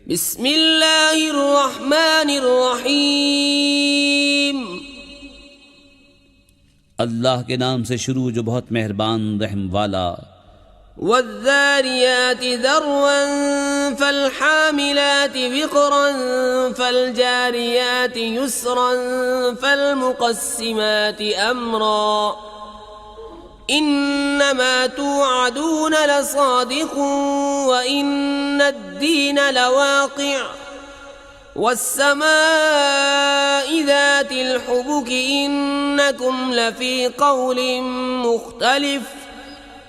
बिस्मिल्लाहिर्रहमानिर्रहीम। अल्लाह के नाम से शुरू जो बहुत मेहरबान रहम वाला। वज़्ज़ारियाति ज़र्वन फ़ल्हामिलाति विक़रन फ़ल्जारियाति युस्रन फ़ल्मुक़स्सिमाति अम्रा इन्नमा तुअदून लसादिक़ुन व इन्नद्दीन लवाक़िअ वस्समाइ ज़ातिल हुबुक इन्नकुम लफ़ी क़ौलिन मुख़्तलिफ़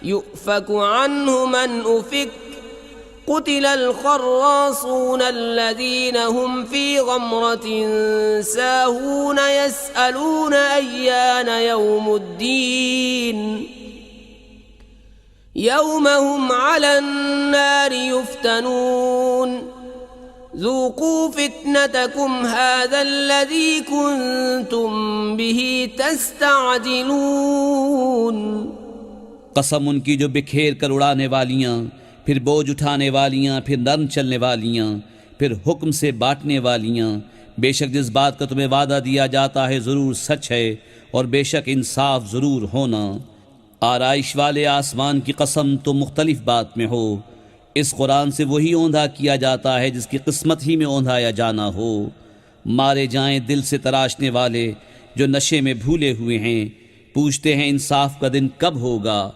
युफ़कु अन्हु मन उफ़िक क़ुतिलल ख़र्रासून अल्लज़ीन हुम फ़ी ग़मरतिन साहून यसअलून अय्यान यौमुद्दीन यौम हुम अलन् नारि युफ़्तनून ज़ूक़ू फ़ित्नतकुम हाज़ल्लज़ी कुन्तुम बिही तस्तअजिलून। कसम उनकी जो बिखेर कर उड़ाने वालियाँ, फिर बोझ उठाने वालियाँ, फिर नर्म चलने वालियाँ, फिर हुक्म से बांटने वालियाँ। बेशक जिस बात का तुम्हें वादा दिया जाता है ज़रूर सच है और बेशक इंसाफ ज़रूर होना। आराइश वाले आसमान की कसम तो मुख्तलिफ बात में हो। इस कुरान से वही औंधा किया जाता है जिसकी किस्मत ही में औंधाया जाना हो। मारे जाएं दिल से तराशने वाले जो नशे में भूले हुए हैं। पूछते हैं इंसाफ का दिन कब होगा।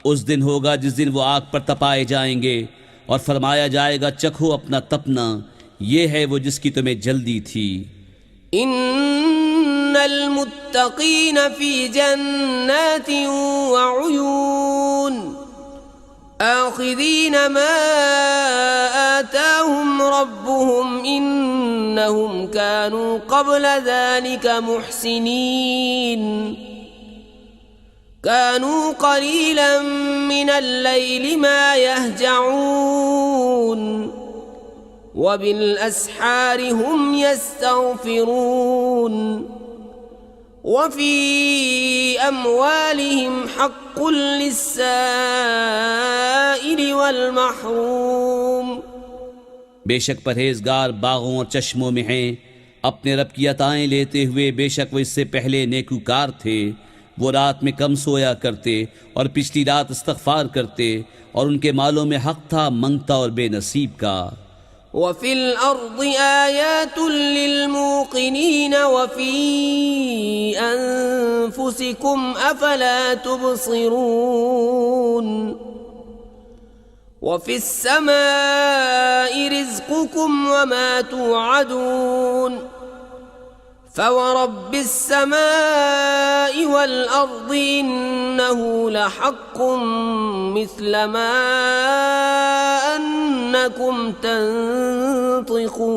उस दिन होगा जिस दिन वो आग पर तपाए जाएंगे और फरमाया जाएगा चखो अपना तपना, ये है वो जिसकी तुम्हें जल्दी थी। इन्नल मुत्तक़ीन फ़ी जन्नातिन व उयून आख़िज़ीन मा आताहुम रब्बुहुम इन्नहुम कानू क़ब्ल ज़ालिका मुहसिनीन कानू क़लीलन मिनल लैलि मा यहजऊन व बिल अस्हारि हुम यस्तग़फ़िरून व फ़ी अम्वालिहिम हक़्क़ुल लिस्साइलि वल महरूम। बेशक परहेजगार बागों और चश्मों में हैं, अपने रब की अताएं लेते हुए। बेशक वो इससे पहले नेकूकार थे। वो रात में कम सोया करते और पिछली रात इस्तग़फ़ार करते और उनके मालों में हक़ था मंगता और बेनसीब का। वफ़िल अर्ज़ि आयातुन लिलमूक़िनीन वफ़ी अन्फुसिकुम अफ़ला तुबसिरून वफ़िस समाइ रिज़्क़ुकुम वमा तुअदून फ़वरब्बिस समाइ वल अर्ज़ि इन्नहु लहक़्क़ुन मिस्ल मा अन्नकुम तंतिक़ून।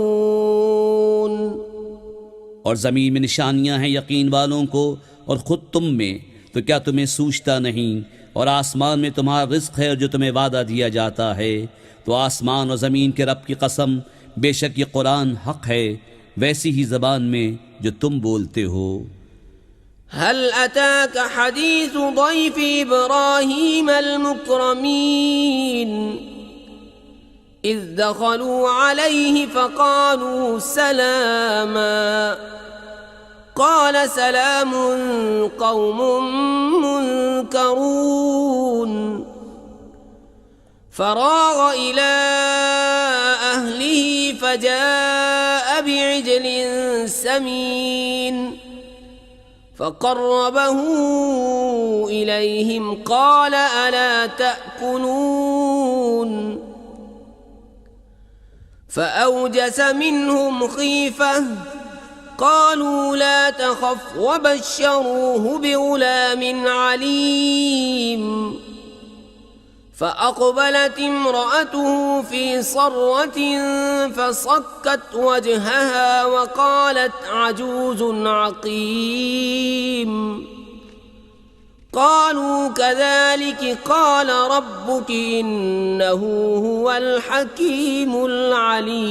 और ज़मीन में निशानियाँ हैं यकीन वालों को और ख़ुद तुम में, तो क्या तुम्हें सूझता नहीं। और आसमान में तुम्हारा रिज़्क़ है जो तुम्हें वादा दिया जाता है। तो आसमान और ज़मीन के रब की कसम, बेशक ये कुरान हक़ है वैसी ही ज़बान में जो तुम बोलते हो। हल अताक हदीस ضيف इब्राहीम अल-मुक्रमीन इज़ दख़लू अलैहि फ़क़ालू सलामा क़ाल सलामुन क़ौमुन मुनकरून फ़राग़ इला अहलिही फ़जाअ बिइजलिन समीन फ़क़र्रबहू इलैहिम क़ाल अला तअकुलून फ़अौजस मिनहुम ख़ीफ़ह क़ालू ला तख़फ़ वबश्शरूहु बिग़ुलामिन अलीम फ़अक़बलत इम्रअतुहु फ़ी सर्रतिन फ़सक्कत वजहहा वक़ालत अजूज़ुन अक़ीम क़ालू कज़ालिक क़ाल रब्बुक इन्नहु हुवल हकीमुल अलीम।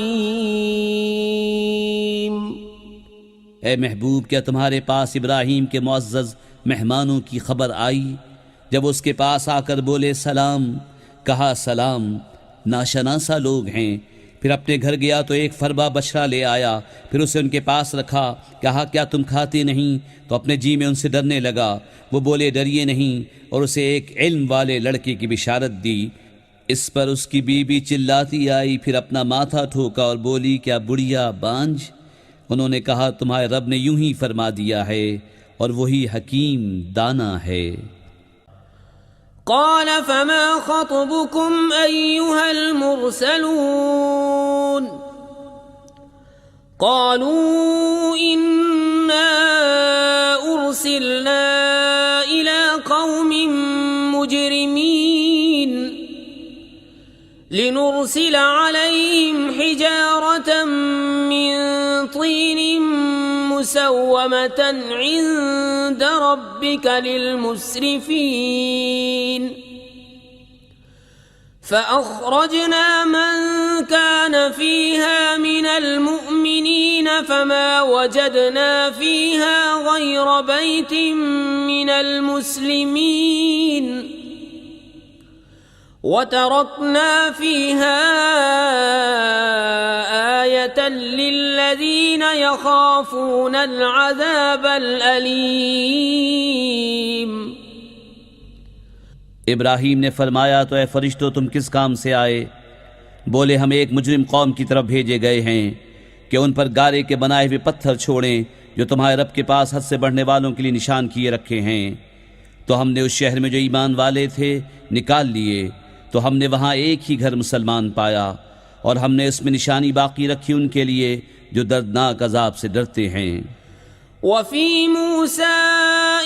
ए महबूब, क्या तुम्हारे पास इब्राहीम के मुअज़्ज़ज़ मेहमानों की खबर आई? जब उसके पास आकर बोले सलाम, कहा सलाम, नाशनासा लोग हैं। फिर अपने घर गया तो एक फरबा बछड़ा ले आया, फिर उसे उनके पास रखा, कहा क्या तुम खाते नहीं? तो अपने जी में उनसे डरने लगा। वो बोले डरिए नहीं, और उसे एक इल्म वाले लड़के की बिशारत दी। इस पर उसकी बीबी चिल्लाती आई, फिर अपना माथा ठोका और बोली क्या बुढ़िया बांझ? उन्होंने कहा तुम्हारे रब ने यूं ही फरमा दिया है और वही हकीम दाना है। قال فما خطبكم أيها المرسلون قالوا إنا أرسلنا إلى قوم مجرمين لنرسل عليهم حجارة من طين مسومة عند ربك للمسرفين فأخرجنا من كان فيها من المؤمنين فما وجدنا فيها غير بيت من المسلمين وتركنا فيها آية للذين يخافون العذاب الأليم। इब्राहीम ने फरमाया तो ए फरिश्तों तुम किस काम से आए? बोले हम एक मुजरिम कौम की तरफ भेजे गए हैं कि उन पर गारे के बनाए हुए पत्थर छोड़ें जो तुम्हारे रब के पास हद से बढ़ने वालों के लिए निशान किए रखे हैं। तो हमने उस शहर में जो ईमान वाले थे निकाल लिए, तो हमने वहाँ एक ही घर मुसलमान पाया और हमने उसमें निशानी बाकी रखी उनके लिए जो दर्दनाक अजाब से डरते हैं। वफ़ी मूसा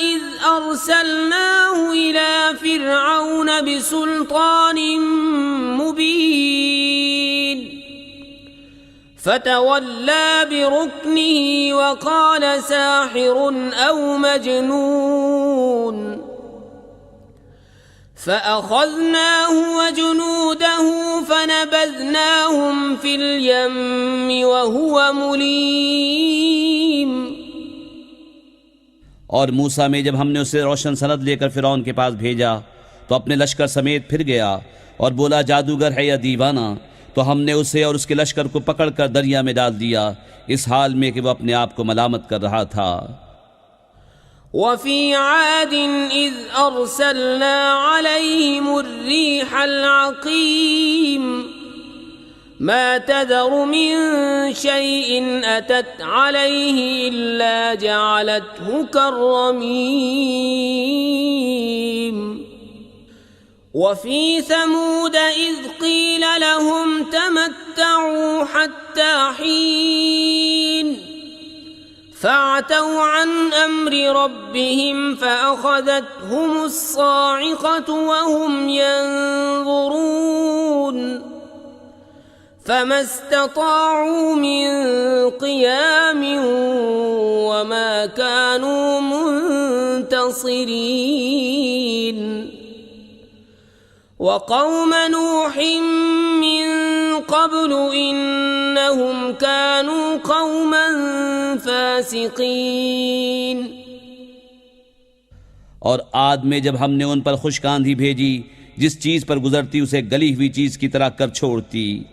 इज़ अरसलनाहु इला फ़िरऔन बिसुल्तानिन मुबीन फ़तवल्ला बिरुक्निही वक़ाल साहिरुन औ मजनून فأخذناه وجنوده فنبذناهم في اليم وهو مليم। और मूसा में जब हमने उसे रोशन सनद लेकर फिरौन के पास भेजा तो अपने लश्कर समेत फिर गया और बोला जादूगर है या दीवाना, तो हमने उसे और उसके लश्कर को पकड़कर दरिया में डाल दिया इस हाल में कि वह अपने आप को मलामत कर रहा था। وفي عاد إذ أرسلنا عليهم الريح العقيم ما تذر من شيء أتت عليه إلا جعلته كالرميم وفي ثمود إذ قيل لهم تمتعوا حتى حين فعتوا عن أمر ربهم فأخذتهم الصاعقة وهم ينظرون فما استطاعوا من قيام وما كانوا منتصرين وقوم نوح من قبل إنهم كانوا قوما फासिकीन। और आद में जब हमने उन पर खुश्क आंधी भेजी जिस चीज पर गुजरती उसे गली हुई चीज की तरह कर छोड़ती।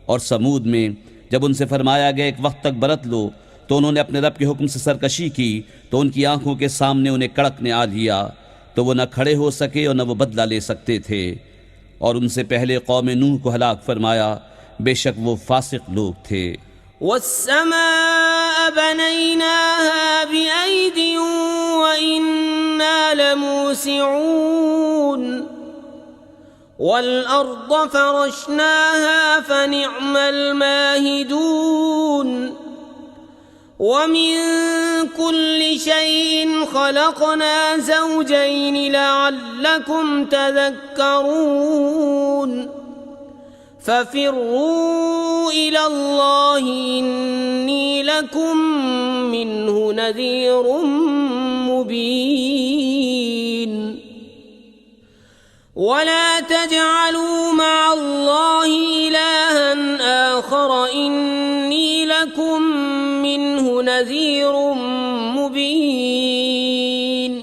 और समूद में जब उनसे फरमाया गया एक वक्त तक बरत लो तो उन्होंने अपने रब के हुक्म से सरकशी की तो उनकी आंखों के सामने उन्हें कड़क ने आ लिया, तो वो न खड़े हो सके और न वो बदला ले सकते थे। और उनसे पहले कौम नूह को हलाक फरमाया, बेशक वो फासिक लोग थे। वस्समाअ बनैनाहा बिअयदिन व इन्ना लमूसिऊन वल अर्द फरशनाहा फनिअमल माहिदून वमिन कुल्लि शैइन खलक़ना ज़ौजैन लअल्लकुम तज़क्करून फफ़िर्रू इलल्लाहि इन्नी लकुम मिन्हु नज़ीरुम मुबीन वला तजअलू मअल्लाहि इलाहन आखर इन्नी लकुम मिन्हु नज़ीरुम मुबीन।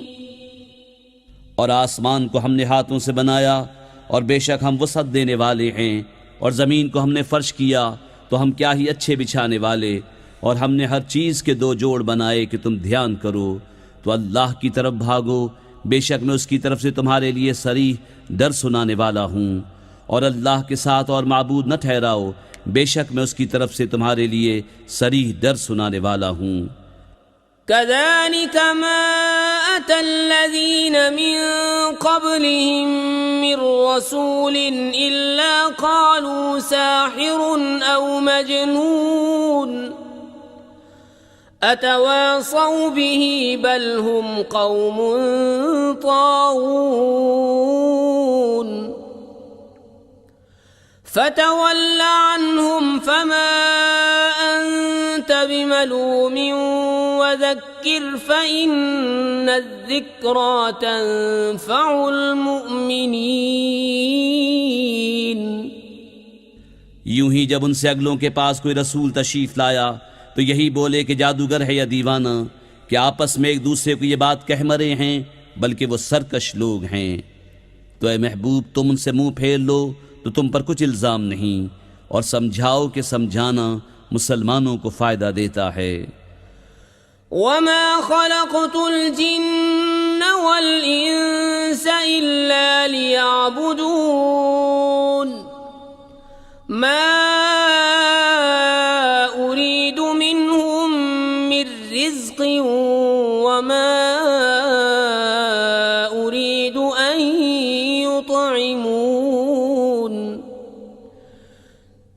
और आसमान को हमने हाथों से बनाया और बेशक हम वसअत देने वाले हैं, और ज़मीन को हमने फर्श किया तो हम क्या ही अच्छे बिछाने वाले, और हमने हर चीज़ के दो जोड़ बनाए कि तुम ध्यान करो। तो अल्लाह की तरफ भागो, बेशक मैं उसकी तरफ से तुम्हारे लिए सरीह डर सुनाने वाला हूँ। और अल्लाह के साथ और माबूद न ठहराओ, बेशक मैं उसकी तरफ से तुम्हारे लिए सरीह डर सुनाने वाला हूँ। कज़ालिक मा अतल्लज़ीन मिन क़ब्लिहिम मिर रसूलिन इल्ला क़ालू साहिरुन औ मजनून अतवासौ बिही बल हुम क़ौमुन ताग़ून फ़तवल्ल अन्हुम फ़मा अंत बिमलूमिन वज़क्किर फ़इन्नज़्ज़िक्रा तंफ़उल मुअमिनीन। यूं ही जब उनसे अगलों के पास कोई रसूल तशरीफ लाया तो यही बोले कि जादूगर है या दीवाना, कि आपस में एक दूसरे को ये बात कह मरे हैं, बल्कि वो सरकश लोग हैं। तो ए महबूब, तुम उनसे मुंह फेर लो तो तुम पर कुछ इल्ज़ाम नहीं, और समझाओ कि समझाना मुसलमानों को फ़ायदा देता है। वमा खलक़तुल जिन्न वल इंस इल्ला लियअबुदून मा उरीदु मिनहुम मिर रिज़्क़िन वमा उरीदु अन युतइमून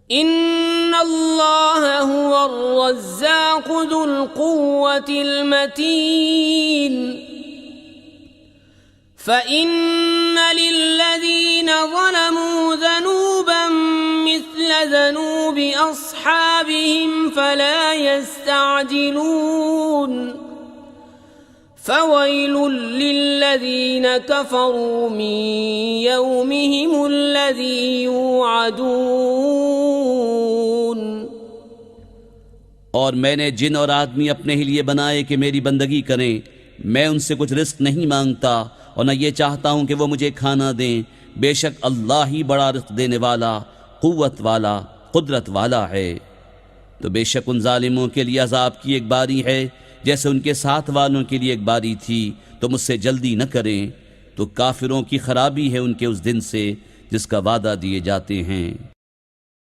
इन्नल्लाह हुवर रज़्ज़ाक़ु ज़ुल क़ुव्वतिल मतीन। फ़इन्न लिल्लज़ीन ज़लमू ज़नूबन मिस्ल ज़नूबि अस्हाबिहिम फ़ला यस्तअजिलून फ़वैलुल लिल्लज़ीन कफ़रू मिन यौमिहिमुल्लज़ी यूअदून। और मैंने जिन और आदमी अपने ही लिए बनाए कि मेरी बंदगी करें। मैं उनसे कुछ रिस्क नहीं मांगता और न ये चाहता हूँ कि वो मुझे खाना दें। बेशक अल्लाह ही बड़ा रिस्क देने वाला, क़ुव्वत वाला, कुदरत वाला है। तो बेशक उन जालिमों के लिए अज़ाब की एक बारी है जैसे उनके साथ वालों के लिए एक बारी थी, तो मुझसे जल्दी न करें। तो काफिरों की खराबी है उनके उस दिन से जिसका वादा दिए जाते हैं।